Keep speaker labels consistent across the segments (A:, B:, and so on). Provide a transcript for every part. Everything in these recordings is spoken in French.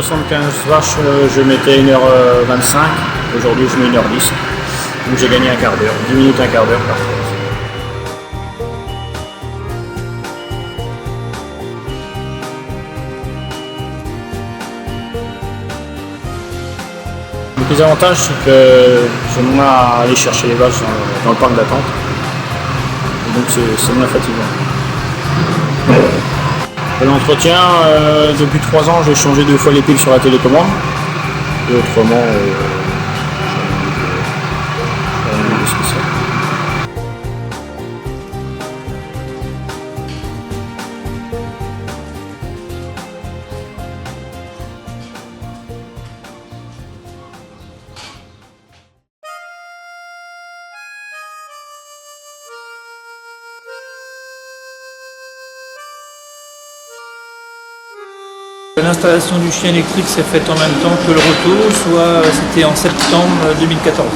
A: 75 vaches, je mettais 1h25. Aujourd'hui, je mets 1h10. Donc j'ai gagné un quart d'heure, 10 minutes, un quart d'heure par fois. Les avantages, c'est que j'ai moins à aller chercher les vaches dans le parc d'attente. Donc c'est moins fatigant. L'entretien, depuis 3 ans, j'ai changé 2 fois les piles sur la télécommande. Et autrement, rien de spécial.
B: L'installation du chien électrique s'est faite en même temps que le retour, soit c'était en septembre 2014.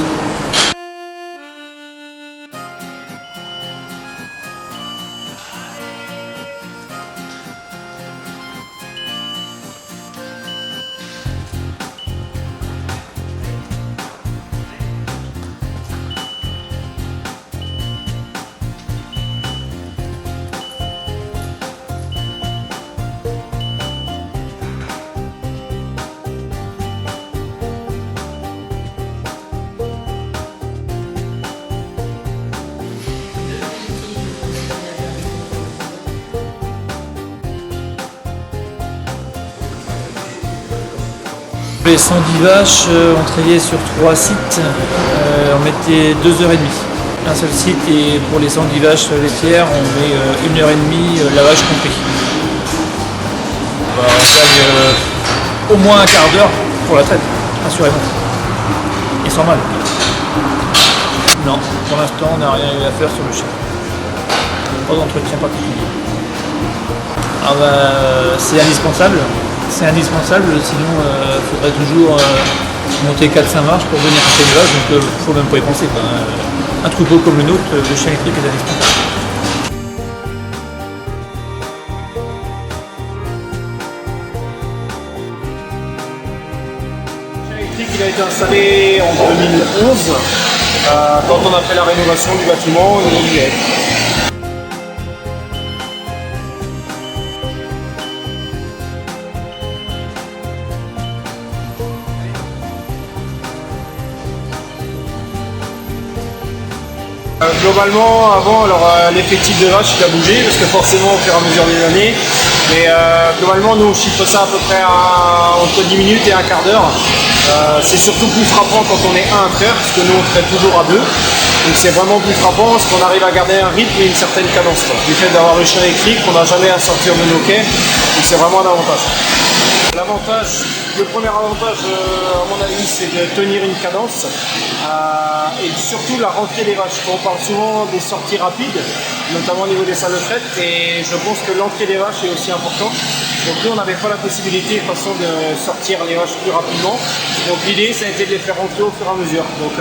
B: Les 110 vaches, on travaillait sur 3 sites, on mettait 2h30. Un seul site et pour les 110 vaches laitières, on met 1h30 lavage compris. On gagne au moins un quart d'heure pour la traite, assurément. Et sans mal. Non, pour l'instant, on n'a rien eu à faire sur le chien. Pas d'entretien particulier. Ah bah, c'est indispensable. C'est indispensable, sinon il faudrait toujours monter 4-5 marches pour venir acheter une vache, donc il ne faut même pas y penser. Un troupeau comme le nôtre, le chien électrique est indispensable.
C: Le chien électrique il a été installé en 2011, quand on a fait la rénovation du bâtiment, il y est. Globalement, avant, l'effectif de vaches il a bougé parce que forcément au fur et à mesure des années, mais globalement nous on chiffre ça à peu près entre 10 minutes et un quart d'heure. C'est surtout plus frappant quand on est 1 frère, parce que nous on traite toujours à 2. Donc c'est vraiment plus frappant parce qu'on arrive à garder un rythme et une certaine cadence. Du fait d'avoir le chien électrique, on n'a jamais à sortir de nos quais, donc c'est vraiment un avantage. Le premier avantage, à mon avis, c'est de tenir une cadence et surtout la rentrée des vaches. On parle souvent des sorties rapides, notamment au niveau des salles de traite, et je pense que l'entrée des vaches est aussi importante. Donc nous, on n'avait pas la possibilité de façon de sortir les vaches plus rapidement. Donc l'idée, ça a été de les faire rentrer au fur et à mesure. Donc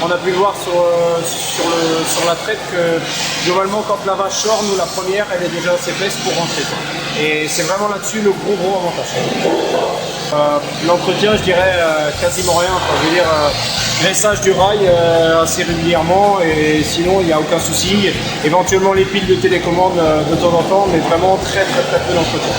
C: on a pu le voir sur la traite que globalement, quand la vache sort, nous la première, elle est déjà assez épaisse pour rentrer. Et c'est vraiment là-dessus le gros avantage. L'entretien, je dirais quasiment rien. Je veux dire, graissage du rail assez régulièrement et sinon il n'y a aucun souci. Éventuellement les piles de télécommande de temps en temps, mais vraiment très peu d'entretien.